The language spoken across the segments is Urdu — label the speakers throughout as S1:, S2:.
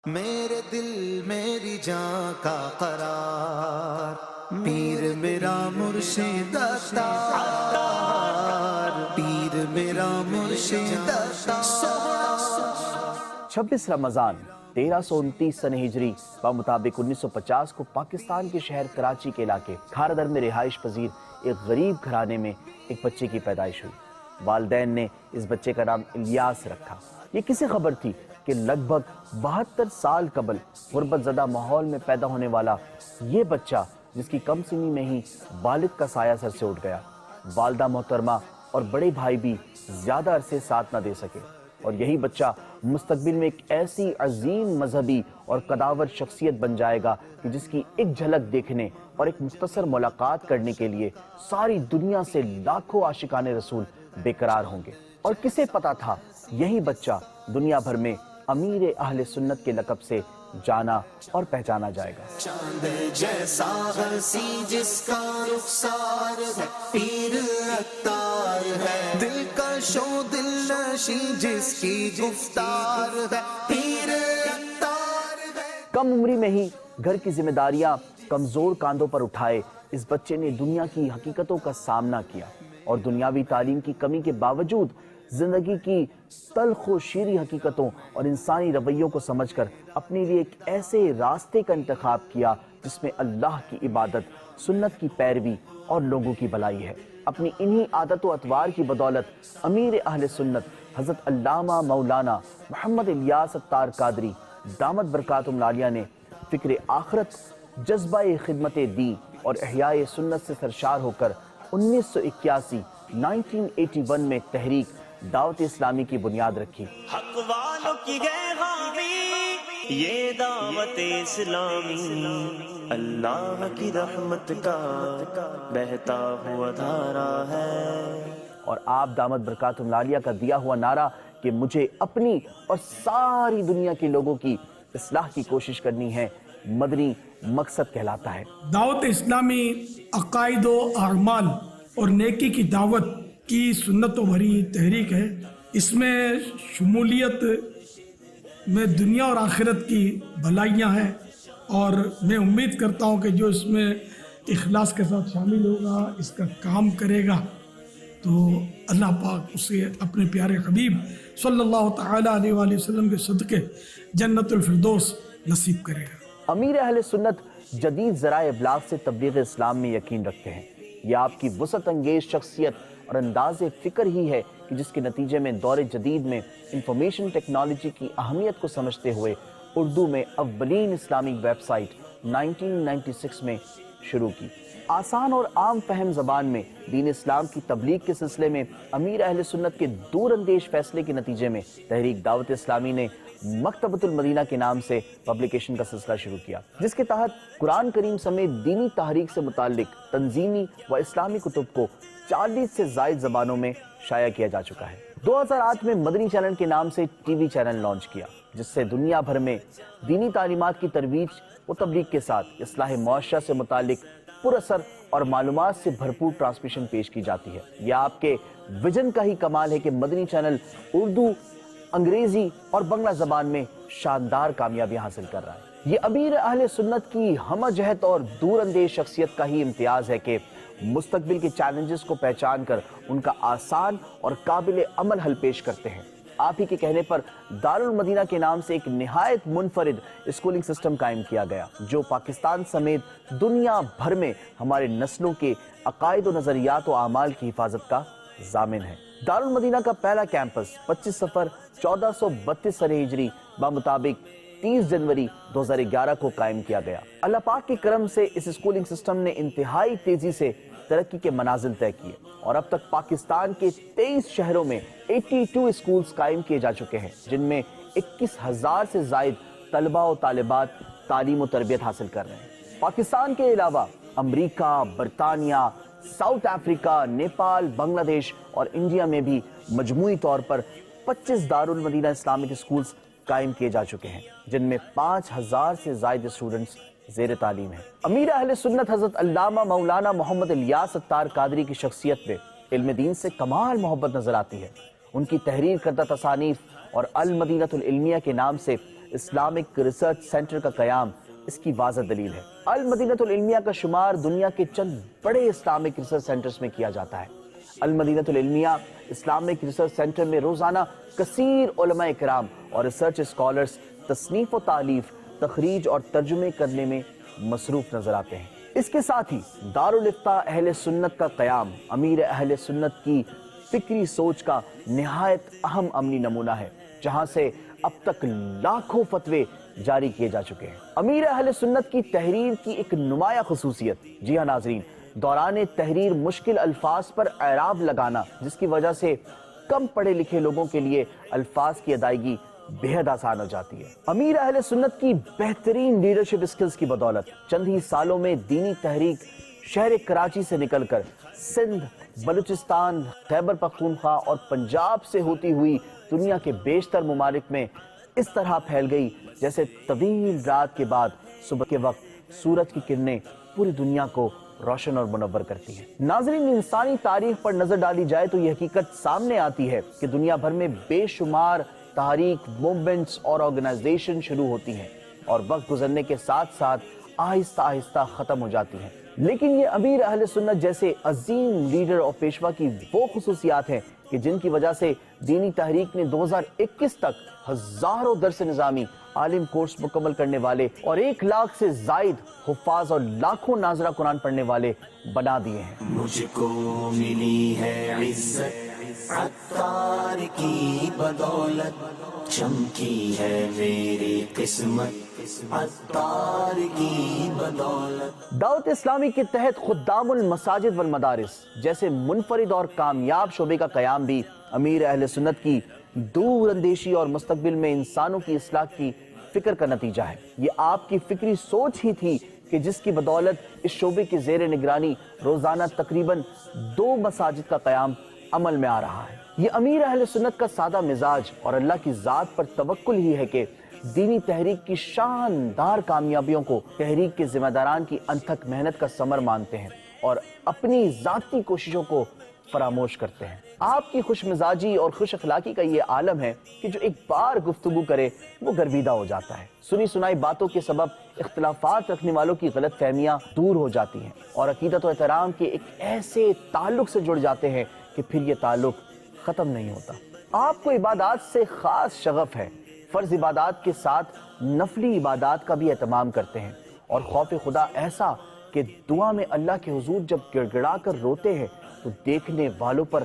S1: میرے دل میری جان کا قرار، پیر میرا مرشد عطار، پیر میرا مرشد عطار۔
S2: 26 رمضان 1329 سن ہجری بمطابق 1950 کو پاکستان کے شہر کراچی کے علاقے کھارا میں رہائش پذیر ایک غریب گھرانے میں ایک بچے کی پیدائش ہوئی۔ والدین نے اس بچے کا نام الیاس رکھا۔ یہ کسی خبر تھی کہ لگ بھگ 72 سال قبل غربت زدہ ماحول میں پیدا ہونے والا یہ بچہ، جس کی کم سنی میں ہی والد کا سایہ سر سے اٹھ گیا، والدہ محترمہ اور بڑے بھائی بھی زیادہ عرصے ساتھ نہ دے سکے، اور یہی بچہ مستقبل میں ایک ایسی عظیم مذہبی اور قداور شخصیت بن جائے گا کہ جس کی ایک جھلک دیکھنے اور ایک مختصر ملاقات کرنے کے لیے ساری دنیا سے لاکھوں عاشقان رسول بے قرار ہوں گے۔ اور کسے پتا تھا یہی بچہ دنیا بھر میں امیر اہل سنت کے لقب سے جانا اور پہچانا جائے گا۔
S1: چاند جیسا ہنسی جس کا رخسار ہے، پیر عطار ہے، دل کا شو دل نشی جس کی گفتار ہے، پیر عطار ہے۔
S2: کم عمری میں ہی گھر کی ذمہ داریاں کمزور کاندھوں پر اٹھائے اس بچے نے دنیا کی حقیقتوں کا سامنا کیا، اور دنیاوی تعلیم کی کمی کے باوجود زندگی کی تلخ و شیریں حقیقتوں اور انسانی رویوں کو سمجھ کر اپنے لیے ایک ایسے راستے کا انتخاب کیا جس میں اللہ کی عبادت، سنت کی پیروی اور لوگوں کی بھلائی ہے۔ اپنی انہی عادت و اطوار کی بدولت امیر اہل سنت حضرت علامہ مولانا محمد الیاس عطار قادری دامت برکاتہم العالیہ نے فکر آخرت، جذبہ خدمت دی اور احیاء سنت سے سرشار ہو کر 1981 میں تحریک دعوت اسلامی کی بنیاد رکھی۔
S3: حق والوں کی ہے حامی یہ دعوت اسلامی، اللہ کی رحمت کا بہتا ہوا دھارا ہے۔
S2: اور آپ دامت برکاتہم العالیہ کا دیا ہوا نعرہ کہ مجھے اپنی اور ساری دنیا کے لوگوں کی اصلاح کی کوشش کرنی ہے، مدنی مقصد کہلاتا ہے۔
S4: دعوت اسلامی عقائد و اعمال اور نیکی کی دعوت کی سنتوں بھری تحریک ہے۔ اس میں شمولیت میں دنیا اور آخرت کی بھلائیاں ہیں، اور میں امید کرتا ہوں کہ جو اس میں اخلاص کے ساتھ شامل ہوگا، اس کا کام کرے گا، تو اللہ پاک اسے اپنے پیارے حبیب صلی اللہ تعالی علیہ وآلہ وسلم کے صدقے جنت الفردوس نصیب کرے گا۔
S2: امیر اہل سنت جدید ذرائع ابلاغ سے تبلیغ اسلام میں یقین رکھتے ہیں۔ یہ آپ کی وسعت انگیز شخصیت اور انداز فکر ہی ہے کہ جس کے نتیجے میں دور جدید میں انفارمیشن ٹیکنالوجی کی اہمیت کو سمجھتے ہوئے اردو میں اولین اسلامک ویب سائٹ 1996 میں شروع کی۔ آسان اور عام فہم زبان میں دین اسلام کی تبلیغ کے سلسلے میں امیر اہل سنت کے دور اندیش فیصلے کے نتیجے میں تحریک دعوت اسلامی نے مکتبۃ المدینہ کے نام سے پبلیکیشن کا سلسلہ شروع کیا، جس کے تحت قرآن کریم سمیت دینی تحریک سے متعلق تنظیمی و اسلامی کتب کو 40 سے زائد زبانوں میں شائع کیا جا چکا ہے۔ 2008 میں مدنی چینل کے نام سے ٹی وی چینل لانچ کیا، جس سے دنیا بھر میں دینی تعلیمات کی ترویج و تبلیغ کے ساتھ اصلاح معاشرہ سے متعلق پر اثر اور معلومات سے بھرپور ٹرانسمیشن پیش کی جاتی ہے۔ یہ آپ کے ویژن کا ہی کمال ہے کہ مدنی چینل اردو، انگریزی اور بنگلہ زبان میں شاندار کامیابیاں حاصل کر رہا ہے۔ یہ امیر اہل سنت کی ہمہ جہت اور دور اندیش شخصیت کا ہی امتیاز ہے کہ مستقبل کے چیلنجز کو پہچان کر ان کا آسان اور قابل عمل حل پیش کرتے ہیں۔ آپ ہی کے کہنے پر دارالمدینہ کے نام سے ایک نہایت منفرد اسکولنگ سسٹم قائم کیا گیا، جو پاکستان سمیت دنیا بھر میں ہمارے نسلوں کے عقائد و نظریات و اعمال کی حفاظت کا ضامن ہے۔ دارالمدینہ کا پہلا کیمپس 25 صفر 1432 سن ہجری بمطابق 30 جنوری 2011 کو قائم کیا گیا۔ اللہ پاک کے کرم سے اس اسکولنگ سسٹم نے انتہائی تیزی سے ترقی کے منازل طے کیے، اور اب تک پاکستان کے 23 شہروں میں 82 اسکولز قائم کیے جا چکے ہیں، جن میں 21,000 سے زائد طلبہ و طالبات تعلیم و تربیت حاصل کر رہے ہیں۔ پاکستان کے علاوہ امریکہ، برطانیہ، ساؤتھ افریقہ، نیپال، بنگلہ دیش اور انڈیا میں بھی مجموعی طور پر 25 دارالمدینہ اسلامک اسکولز قائم کیے جا چکے ہیں، جن میں 5,000 سے زائد اسٹوڈنٹس زیر تعلیم ہیں۔ امیر اہل سنت حضرت علامہ مولانا محمد الیاس عطار قادری کی شخصیت میں علم دین سے کمال محبت نظر آتی ہے۔ ان کی تحریر کردہ تصانیف اور المدینہ العلمیہ کے نام سے اسلامک ریسرچ سینٹر کا قیام اس کی واضح دلیل ہے۔ المدینۃ العلمیہ کا شمار دنیا کے چند بڑے اسلامک ریسرچ سینٹرز میں کیا جاتا ہے۔ المدینۃ العلمیہ اسلامک ریسرچ سینٹر میں روزانہ کثیر علماء کرام اور ریسرچ اسکالرز تصنیف و تالیف، تخریج اور ترجمے کرنے میں مصروف نظر آتے ہیں۔ اس کے ساتھ ہی دارالافتاء اہل سنت کا قیام امیر اہل سنت کی فکری سوچ کا نہایت اہم عملی نمونہ ہے، جہاں سے اب تک لاکھوں فتوے جاری کیے جا چکے ہیں۔ امیر اہل سنت کی تحریر کی ایک نمایاں خصوصیت، جی ہاں ناظرین، دوران تحریر مشکل الفاظ پر اعراب لگانا، جس کی وجہ سے کم پڑھے لکھے لوگوں کے لیے الفاظ کی ادائیگی بہت آسان ہو جاتی ہے۔ امیر اہل سنت کی بہترین لیڈرشپ اسکلز کی بدولت چند ہی سالوں میں دینی تحریک شہر کراچی سے نکل کر سندھ، بلوچستان، خیبر پختونخوا اور پنجاب سے ہوتی ہوئی دنیا کے بیشتر ممالک میں اس طرح پھیل گئی جیسے طویل رات کے بعد صبح کے وقت سورج کی کرنیں پوری دنیا کو روشن اور منور کرتی ہیں۔ ناظرین، انسانی تاریخ پر نظر ڈالی جائے تو یہ حقیقت سامنے آتی ہے کہ دنیا بھر میں بے شمار تحریک، موومنٹس اور آرگنائزیشن شروع ہوتی ہیں اور وقت گزرنے کے ساتھ ساتھ آہستہ آہستہ ختم ہو جاتی ہیں، لیکن یہ امیر اہل سنت جیسے عظیم لیڈر اور پیشوا کی وہ خصوصیات ہیں کہ جن کی وجہ سے دینی تحریک نے 2021 تک ہزاروں درس نظامی، عالم کورس مکمل کرنے والے اور 1 لاکھ سے زائد حفاظ اور لاکھوں ناظرہ قرآن پڑھنے والے بنا دیے ہیں۔
S1: مجھ کو ملی ہے عزت عطار کی بدولت، چمکی ہے میری قسمت عطار کی بدولت۔
S2: دعوت اسلامی کے تحت خدام المساجد والمدارس جیسے منفرد اور کامیاب شعبے کا قیام بھی امیر اہل سنت کی دور اندیشی اور مستقبل میں انسانوں کی اصلاح کی فکر کا نتیجہ ہے۔ یہ آپ کی فکری سوچ ہی تھی کہ جس کی بدولت اس شعبے کے زیر نگرانی روزانہ تقریباً 2 مساجد کا قیام عمل میں آ رہا ہے۔ یہ امیر اہل سنت کا سادہ مزاج اور اللہ کی ذات پر توکل ہی ہے کہ دینی تحریک کی شاندار کامیابیوں کو تحریک کے ذمہ داران کی انتھک محنت کا ثمر مانتے ہیں اور اپنی ذاتی کوششوں کو فراموش کرتے ہیں۔ آپ کی خوش مزاجی اور خوش اخلاقی کا یہ عالم ہے کہ جو ایک بار گفتگو کرے وہ گرویدہ ہو جاتا ہے۔ سنی سنائی باتوں کے سبب اختلافات رکھنے والوں کی غلط فہمیاں دور ہو جاتی ہیں اور عقیدت و احترام کے ایک ایسے تعلق سے جڑ جاتے ہیں کہ پھر یہ تعلق ختم نہیں ہوتا۔ آپ کو عبادات سے خاص شغف ہے، فرض عبادات کے ساتھ نفلی عبادات کا بھی اہتمام کرتے ہیں اور خوف خدا ایسا کہ دعا میں اللہ کے حضور جب گڑ گڑا کر روتے ہیں تو دیکھنے والوں پر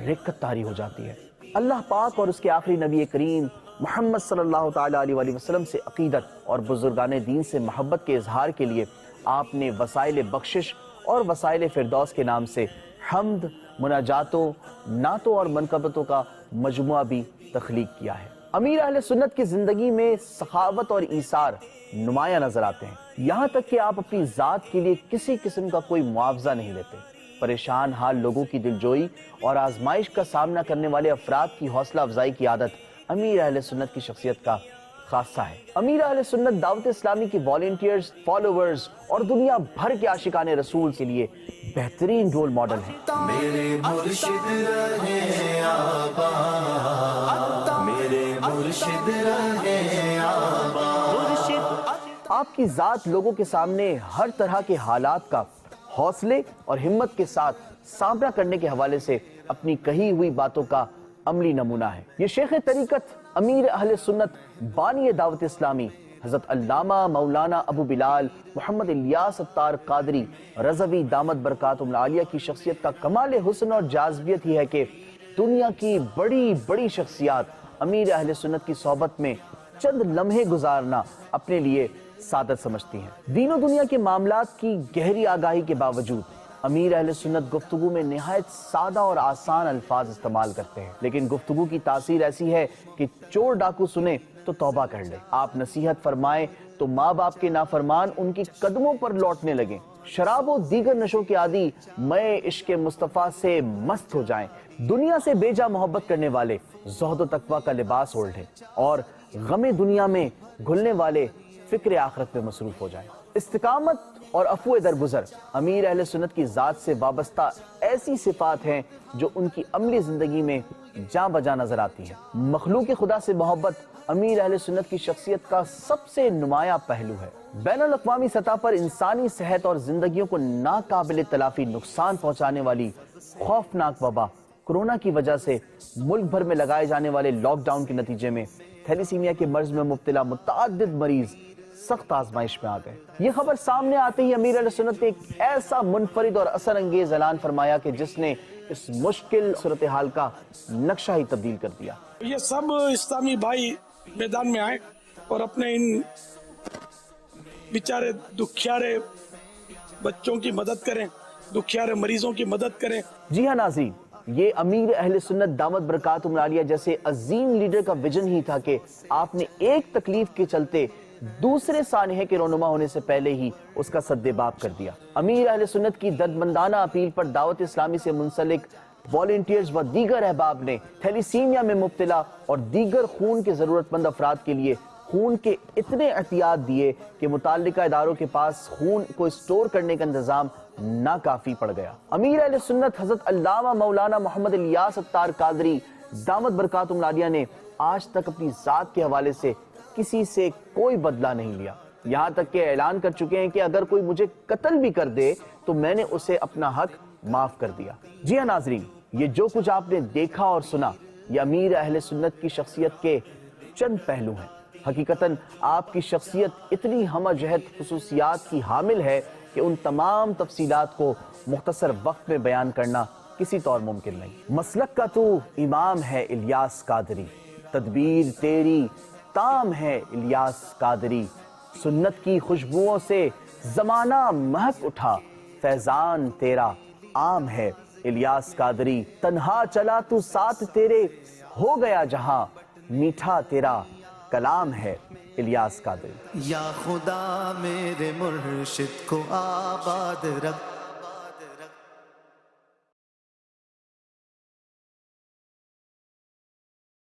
S2: رقت طاری ہو جاتی ہے۔ اللہ پاک اور اس کے آخری نبی کریم محمد صلی اللہ تعالیٰ علیہ وآلہ وسلم سے عقیدت اور بزرگان دین سے محبت کے اظہار کے لیے آپ نے وسائل بخشش اور وسائل فردوس کے نام سے حمد، مناجاتوں، نعتوں اور منقبتوں کا مجموعہ بھی تخلیق کیا ہے۔ امیر اہل سنت کی زندگی میں سخاوت اور ایثار نمایاں نظر آتے ہیں، یہاں تک کہ آپ اپنی ذات کے لیے کسی قسم کا کوئی معاوضہ نہیں لیتے۔ پریشان حال لوگوں کی دلجوئی اور آزمائش کا سامنا کرنے والے افراد کی حوصلہ افزائی کی عادت امیر اہل سنت کی شخصیت کا خاصہ ہے۔ امیر اہل سنت دعوت اسلامی کی والنٹیئرز، فالوورز اور دنیا بھر کے عاشقان رسول کے لیے بہترین رول ماڈل ہیں۔
S1: میرے مرشد رہے آباد، میرے مرشد رہے آباد۔
S2: آپ کی ذات لوگوں کے سامنے ہر طرح کے حالات کا حوصلے اور ہمت کے ساتھ سامنا کرنے کے حوالے سے اپنی کہی ہوئی باتوں کا عملی نمونہ ہے۔ یہ شیخ طریقت امیر اہل سنت بانی دعوت اسلامی حضرت علامہ مولانا ابو بلال محمد الیاس عطار قادری رضوی دامت برکاتہم العالیہ کی شخصیت کا کمال حسن اور جاذبیت ہی ہے کہ دنیا کی بڑی بڑی شخصیات امیر اہل سنت کی صحبت میں چند لمحے گزارنا اپنے لیے سعادت سمجھتی ہیں۔ دین و دنیا کے معاملات کی گہری آگاہی کے باوجود امیر اہل سنت گفتگو میں نہایت سادہ اور آسان الفاظ استعمال کرتے ہیں، لیکن گفتگو کی تاثیر ایسی ہے کہ چور ڈاکو سنے تو توبہ کر لے، آپ نصیحت فرمائیں تو ماں باپ کے نافرمان ان کی قدموں پر لوٹنے لگیں، شراب و دیگر نشوں کے عادی میں عشق مصطفیٰ سے مست ہو جائیں، دنیا سے بے جا محبت کرنے والے زہد و تقویٰ کا لباس اوڑھ لیں اور غم دنیا میں گھلنے والے فکر آخرت میں مصروف ہو جائیں۔ استقامت اور عفو درگزر امیر اہل سنت کی ذات سے وابستہ ایسی صفات ہیں جو ان کی عملی زندگی میں جاں بجاں نظر آتی ہیں۔ مخلوق خدا سے محبت امیر اہل سنت کی شخصیت کا سب سے نمایاں پہلو ہے۔ بین الاقوامی سطح پر انسانی صحت اور زندگیوں کو ناقابل تلافی نقصان پہنچانے والی خوفناک وبا کورونا کی وجہ سے ملک بھر میں لگائے جانے والے لاک ڈاؤن کے نتیجے میں تھیلیسیمیا کے مرض میں مبتلا متعدد مریض سخت آزمائش میں آ گئے۔ یہ خبر سامنے آتے ہی امیر اہل سنت نے ایک ایسا منفرد اور اثر انگیز اعلان فرمایا کہ جس نے اس مشکل صورتحال کا نقشہ ہی تبدیل کر دیا۔
S4: یہ سب اسلامی بھائی میدان میں آئے اور اپنے ان بیچارے دکھیارے بچوں کی مدد کریں، دکھیارے مریضوں کی مدد کریں۔
S2: جی ہاں ناظرین، یہ امیر اہل سنت دامت برکاتہم العالیہ جیسے عظیم لیڈر کا ویژن ہی تھا کہ آپ نے ایک تکلیف کے چلتے دوسرے سانحے کے رونما ہونے سے پہلے ہی اس کا سد باب کر دیا۔ امیر اہل سنت کی دردمندانہ اپیل پر دعوت اسلامی سے منسلک والنٹیئرز و دیگر احباب نے تھیلیسیمیا میں مبتلا اور دیگر خون کے ضرورت مند افراد کے لیے خون کے اتنے احتیاط دیے کہ متعلقہ اداروں کے پاس خون کو اسٹور کرنے کا انتظام ناکافی پڑ گیا۔ امیر اہل سنت حضرت علامہ مولانا محمد الیاس اتار قادری دامت برکاتہم العالیہ نے آج تک اپنی ذات کے حوالے سے کسی سے کوئی بدلہ نہیں لیا، یہاں تک کہ اعلان کر چکے ہیں کہ اگر کوئی مجھے قتل بھی کر دے تو میں نے اسے اپنا حق معاف کر دیا۔ جی ہاں ناظرین، یہ جو کچھ آپ نے دیکھا اور سنا یہ امیر اہل سنت کی شخصیت کے چند پہلو ہیں۔ حقیقتاً آپ کی شخصیت اتنی ہمہ جہت خصوصیات کی حامل ہے کہ ان تمام تفصیلات کو مختصر وقت میں بیان کرنا کسی طور ممکن نہیں۔ مسلک کا تو امام ہے الیاس قادری، تدبیر تیری تام ہے الیاس قادری، سنت کی خوشبوؤں سے زمانہ مہک اٹھا، فیضان تیرا عام ہے الیاس قادری، تنہا چلا تو ساتھ تیرے ہو گیا جہاں، میٹھا تیرا کلام ہے الیاس قادری۔
S1: یا خدا میرے مرشد کو آباد رکھ،